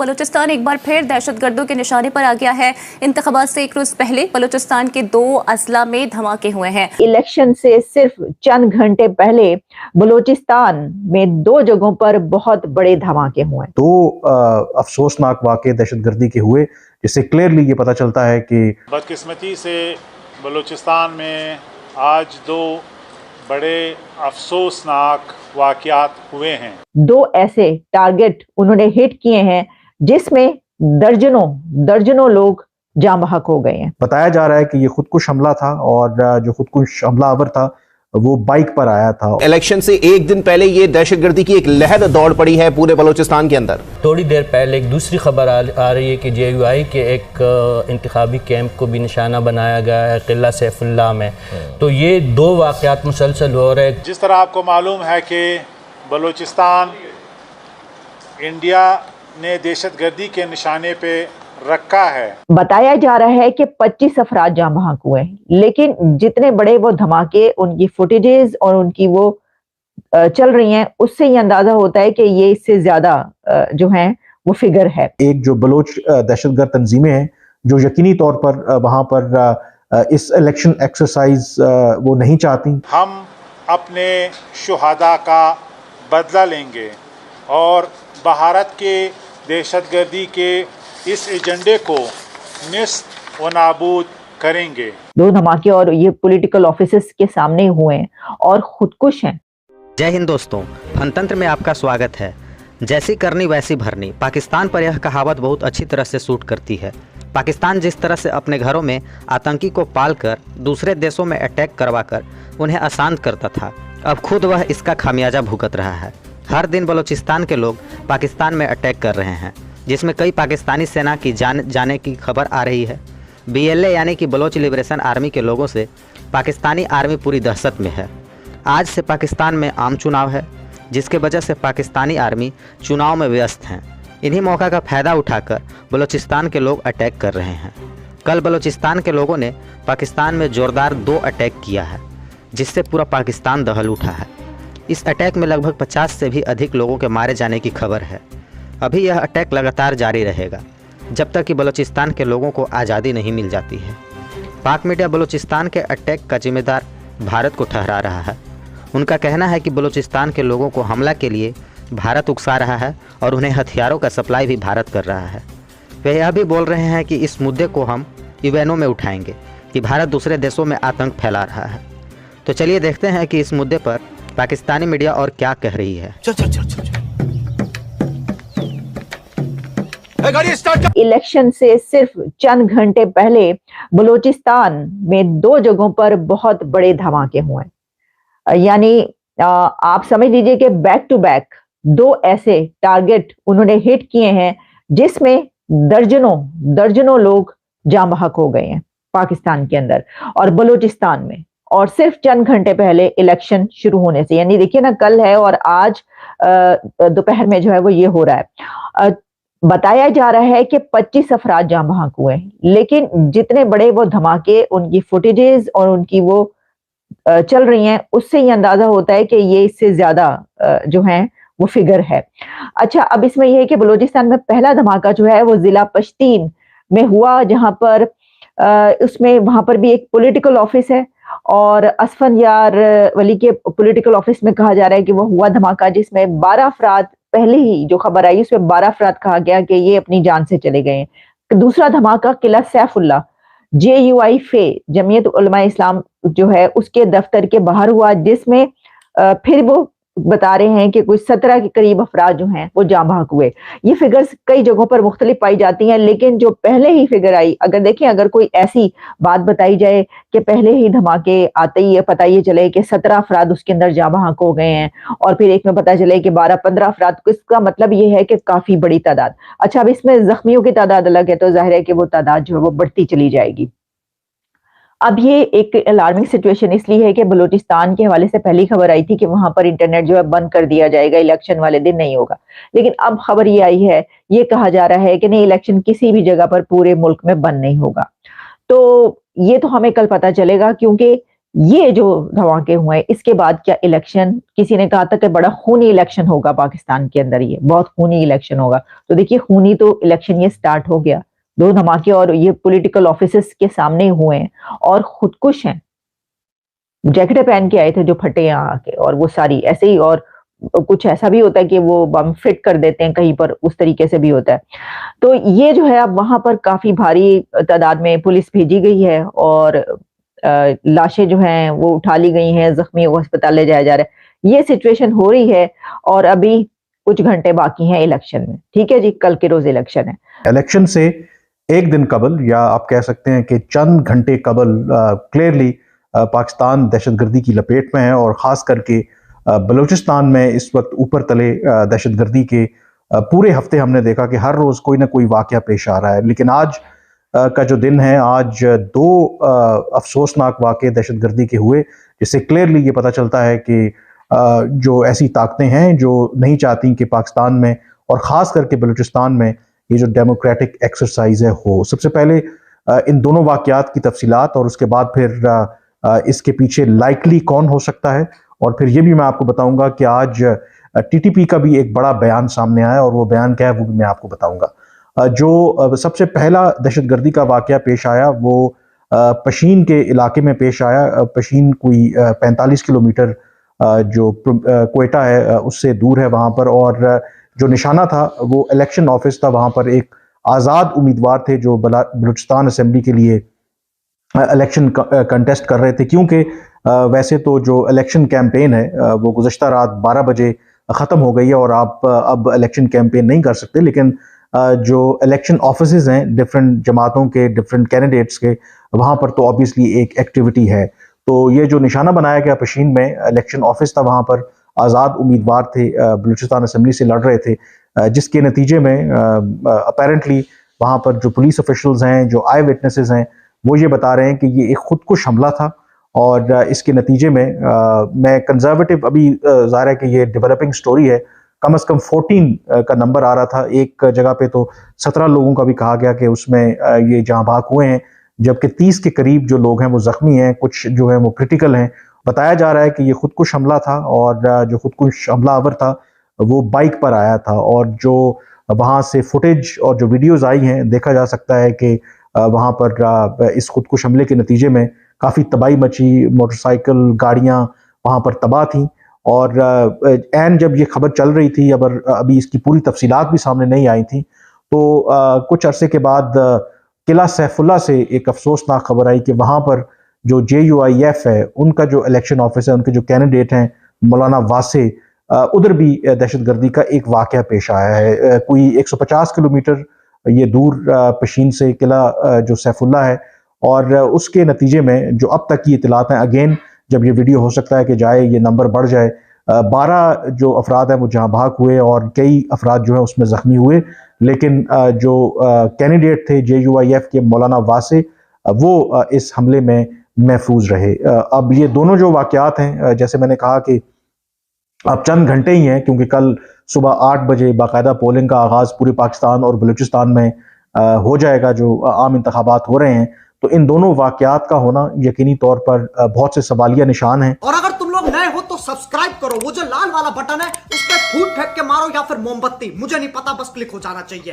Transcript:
बलूचिस्तान एक बार फिर दहशतगर्दों के निशाने पर आ गया है। इंतखाबात से एक रोज पहले बलूचिस्तान के 2 अजला में धमाके हुए हैं। इलेक्शन से सिर्फ चंद घंटे पहले बलूचिस्तान में 2 जगहों पर बहुत बड़े धमाके हुए। 2 अफसोसनाक वाक़े दहशतगर्दी के हुए, जिससे क्लियरली ये पता चलता है कि बदकिस्मती से बलूचिस्तान में आज 2 बड़े अफसोसनाक वाक़यात हुए हैं। 2 ऐसे टारगेट उन्होंने हिट किए हैं जिसमें दर्जनों लोग जाँ बहक हो गए हैं। बताया जा रहा है कि ये खुदकुश हमला था और जो खुदकुश हमलावर था वो बाइक पर आया था। इलेक्शन से एक दिन पहले ये दहशतगर्दी की एक लहर दौड़ पड़ी है पूरे बलूचिस्तान के अंदर। थोड़ी देर पहले एक दूसरी खबर आ रही है कि JUI के एक इंतखाबी कैंप को भी निशाना बनाया गया है किला सैफुल्लाह में। तो ये 2 वाक़यात मुसलसल हो रहे हैं। जिस तरह आपको मालूम है कि बलूचिस्तान इंडिया ने दहशतगर्दी के निशाने पे रखा है। बताया जा रहा है कि 25 अफराद जाँ बहक हुए, लेकिन जितने बड़े वो धमाके, उनकी फुटेजेस और उनकी वो चल रही हैं, उससे ये अंदाजा होता है कि ये इससे ज्यादा जो है वो फिगर है। एक जो बलोच दहशतगर्द तंजीमें हैं जो यकीनी तौर पर वहां पर इस इलेक्शन एक्सरसाइज वो नहीं चाहती। हम अपने शुहादा का बदला लेंगे और भारत के दहशतगर्दी के इस एजेंडे को निस्त व नाबूद करेंगे। 2 धमाके और ये पॉलिटिकल ऑफिसेस के सामने हुए हैं और खुदकुश हैं। जय हिंद दोस्तों, फनतंत्र में आपका स्वागत है। जैसी करनी वैसी भरनी, पाकिस्तान पर यह कहावत बहुत अच्छी तरह से सूट करती है। पाकिस्तान जिस तरह से अपने घरों में आतंकी को पालकर दूसरे देशों में अटैक करवाकर उन्हें अशांत करता था, अब खुद वह इसका खामियाजा भुगत रहा है। हर दिन बलूचिस्तान के लोग पाकिस्तान में अटैक कर रहे हैं, जिसमें कई पाकिस्तानी सेना की जाने की खबर आ रही है। BLA यानी कि बलोच लिबरेशन आर्मी के लोगों से पाकिस्तानी आर्मी पूरी दहशत में है। आज से पाकिस्तान में आम चुनाव है, जिसके वजह से पाकिस्तानी आर्मी चुनाव में व्यस्त हैं। इन्हीं मौका का फ़ायदा उठाकर बलूचिस्तान के लोग अटैक कर रहे हैं। कल बलूचिस्तान के लोगों ने पाकिस्तान में ज़ोरदार 2 अटैक किया है, जिससे पूरा पाकिस्तान दहल उठा है। इस अटैक में लगभग 50 से भी अधिक लोगों के मारे जाने की खबर है। अभी यह अटैक लगातार जारी रहेगा जब तक कि बलूचिस्तान के लोगों को आज़ादी नहीं मिल जाती है। पाक मीडिया बलूचिस्तान के अटैक का जिम्मेदार भारत को ठहरा रहा है। उनका कहना है कि बलूचिस्तान के लोगों को हमला के लिए भारत उकसा रहा है और उन्हें हथियारों का सप्लाई भी भारत कर रहा है। वे यह भी बोल रहे हैं कि इस मुद्दे को हम UN में उठाएंगे कि भारत दूसरे देशों में आतंक फैला रहा है। तो चलिए देखते हैं कि इस मुद्दे पर पाकिस्तानी मीडिया और क्या कह रही है। इलेक्शन से सिर्फ चंद घंटे पहले बलूचिस्तान में 2 जगहों पर बहुत बड़े धमाके हुए। यानी आप समझ लीजिए कि बैक टू बैक 2 ऐसे टारगेट उन्होंने हिट किए हैं जिसमें दर्जनों लोग जाँ बहक हो गए हैं पाकिस्तान के अंदर और बलूचिस्तान में, और सिर्फ चंद घंटे पहले इलेक्शन शुरू होने से। यानी देखिए ना, कल है और आज दोपहर में जो है वो ये हो रहा है। बताया जा रहा है कि 25 अफराद जाँ बहक हुए, लेकिन जितने बड़े वो धमाके, उनकी फुटेजेस और उनकी वो चल रही हैं, उससे ये अंदाजा होता है कि ये इससे ज्यादा जो है वो फिगर है। अच्छा, अब इसमें यह है कि बलूचिस्तान में पहला धमाका जो है वो जिला पश्तीन में हुआ, जहां पर उसमें वहां पर भी एक पॉलिटिकल ऑफिस है और असफन यार वली के पॉलिटिकल ऑफिस में कहा जा रहा है कि वो हुआ धमाका जिसमें 12 अफराद, पहले ही जो खबर आई उसमें 12 अफराद कहा गया कि ये अपनी जान से चले गए हैं। दूसरा धमाका किला सैफुल्लाह JUI फे जमीयत उलमा इस्लाम जो है उसके दफ्तर के बाहर हुआ, जिसमें फिर वो बता रहे हैं कि कुछ 17 के करीब अफराद जो हैं वो जाँ बहक हुए। ये फिगर्स कई जगहों पर मुख्तलिफ पाई जाती हैं, लेकिन जो पहले ही फिगर आई, अगर देखें, अगर कोई ऐसी बात बताई जाए कि पहले ही धमाके आते ही पता ये चले कि 17 अफराद उसके अंदर जाँ बहक हो गए हैं और फिर एक में पता चले कि 12-15 अफराद, तो इसका मतलब ये है कि काफी बड़ी तादाद। अच्छा, अब इसमें जख्मियों की तादाद अलग है, तो जाहिर है कि वो तादाद जो है वो बढ़ती चली जाएगी। अब ये एक अलार्मिंग सिचुएशन इसलिए है कि बलूचिस्तान के हवाले से पहली खबर आई थी कि वहां पर इंटरनेट जो है बंद कर दिया जाएगा, इलेक्शन वाले दिन नहीं होगा। लेकिन अब खबर ये आई है, ये कहा जा रहा है कि नहीं, इलेक्शन किसी भी जगह पर पूरे मुल्क में बंद नहीं होगा। तो ये तो हमें कल पता चलेगा, क्योंकि ये जो धमाके हुए इसके बाद क्या इलेक्शन, किसी ने कहा था कि बड़ा खूनी इलेक्शन होगा पाकिस्तान के अंदर, ये बहुत खूनी इलेक्शन होगा। तो देखिए खूनी तो इलेक्शन ये स्टार्ट हो गया, 2 धमाके और ये पॉलिटिकल ऑफिसेस के सामने हुए हैं और खुदकुश हैं। जैकेटें पहन के आए थे जो फटे यहाँ आके, और वो सारी ऐसे ही, और कुछ ऐसा भी होता है कि वो बम फिट कर देते हैं कहीं पर, उस तरीके से भी होता है। तो ये जो है अब वहां पर काफी भारी तादाद में पुलिस भेजी गई है और लाशें जो हैं वो उठा ली गई हैं, जख्मियों को अस्पताल ले जाया जा रहा है। ये सिचुएशन हो रही है और अभी कुछ घंटे बाकी हैं इलेक्शन में। ठीक है जी, कल के रोज इलेक्शन है। इलेक्शन से एक दिन कबल, या आप कह सकते हैं कि चंद घंटे कबल, क्लियरली पाकिस्तान दहशतगर्दी की लपेट में है और ख़ास करके बलूचिस्तान में इस वक्त ऊपर तले दहशतगर्दी के पूरे हफ्ते हमने देखा कि हर रोज़ कोई ना कोई वाक़या पेश आ रहा है। लेकिन आज का जो दिन है, आज 2 अफसोसनाक वाक़े दहशतगर्दी के हुए, जिससे क्लियरली ये पता चलता है कि जो ऐसी ताकतें हैं जो नहीं चाहती कि पाकिस्तान में और ख़ास करके बलूचिस्तान में ये जो डेमोक्रेटिक एक्सरसाइज है हो। सबसे पहले इन दोनों वाक़यात की तफसीलात और उसके बाद फिर इसके पीछे लाइकली कौन हो सकता है, और फिर ये भी मैं आपको बताऊंगा कि आज टीटीपी का भी एक बड़ा बयान सामने आया और वो बयान क्या है वो भी मैं आपको बताऊंगा। जो सबसे पहला दहशतगर्दी का वाक़या पेश आया वो पशीन के इलाके में पेश आया। पशीन कोई 45 किलोमीटर जो क्वेटा है उससे दूर है वहाँ पर, और जो निशाना था वो इलेक्शन ऑफिस था। वहाँ पर एक आज़ाद उम्मीदवार थे जो बलूचिस्तान असेंबली के लिए इलेक्शन कंटेस्ट कर रहे थे, क्योंकि वैसे तो जो इलेक्शन कैंपेन है वो गुज़श्ता रात 12 बजे ख़त्म हो गई है और आप अब इलेक्शन कैंपेन नहीं कर सकते। लेकिन जो इलेक्शन ऑफिसेज हैं डिफरेंट जमातों के, डिफरेंट कैंडिडेट्स के, वहाँ पर तो ऑब्वियसली एक एक्टिविटी है। तो ये जो निशाना बनाया गया पशीन में इलेक्शन ऑफिस था, वहाँ पर आज़ाद उम्मीदवार थे, बलूचिस्तान असेंबली से लड़ रहे थे, जिसके नतीजे में अपेरेंटली वहाँ पर जो पुलिस ऑफिशल्स हैं, जो आई विटनेसेस हैं, वो ये बता रहे हैं कि ये एक खुदकुश हमला था। और इसके नतीजे में मैं कंजर्वेटिव, अभी ज़ाहिर है कि ये डेवलपिंग स्टोरी है, कम से कम 14 का नंबर आ रहा था। एक जगह पे तो 17 लोगों का भी कहा गया कि उसमें ये जहाँ भाग हुए हैं, जबकि 30 के करीब जो लोग हैं वो ज़ख्मी हैं, कुछ जो हैं वो क्रिटिकल हैं। बताया जा रहा है कि ये खुदकुश हमला था और जो खुदकुश हमलावर था वो बाइक पर आया था, और जो वहाँ से फुटेज और जो वीडियोज़ आई हैं देखा जा सकता है कि वहाँ पर इस खुदकुश हमले के नतीजे में काफ़ी तबाही मची, मोटरसाइकिल, गाड़ियाँ वहाँ पर तबाह थीं। और एन जब ये खबर चल रही थी, अभी इसकी पूरी तफसीलात भी सामने नहीं आई थी, तो कुछ अरसे के बाद किला सैफुल्ला से एक अफसोसनाक खबर आई कि वहाँ पर जो JUIF है उनका जो इलेक्शन ऑफिस है, उनके जो कैंडिडेट हैं मौलाना वासे, उधर भी दहशतगर्दी का एक वाक़या पेश आया है। कोई 150 किलोमीटर ये दूर पशीन से किला जो सैफुल्ला है, और उसके नतीजे में जो अब तक की इतलात हैं, अगेन जब ये वीडियो हो सकता है कि जाए, ये नंबर बढ़ जाए, 12 जो अफराद हैं वो जहाँ भाग हुए और कई अफराद जो हैं उसमें ज़ख्मी हुए। लेकिन जो कैंडिडेट थे JUIF के मौलाना वासे, वो इस हमले में महफूज रहे। अब ये दोनों जो वाक़यात हैं, जैसे मैंने कहा कि अब चंद घंटे ही हैं, क्योंकि कल सुबह 8 बजे बाकायदा पोलिंग का आगाज़ पूरे पाकिस्तान और बलूचिस्तान में हो जाएगा, जो आम इंतखाबात हो रहे हैं। तो इन दोनों वाक़यात का होना यकीनी तौर पर बहुत से सवालिया निशान हैं। और अगर तुम लोग नए हो तो सब्सक्राइब करो, वो जो लाल वाला बटन है उस पर फूट फेंक के मारो या फिर मोमबत्ती, मुझे नहीं पता, बस क्लिक हो जाना चाहिए।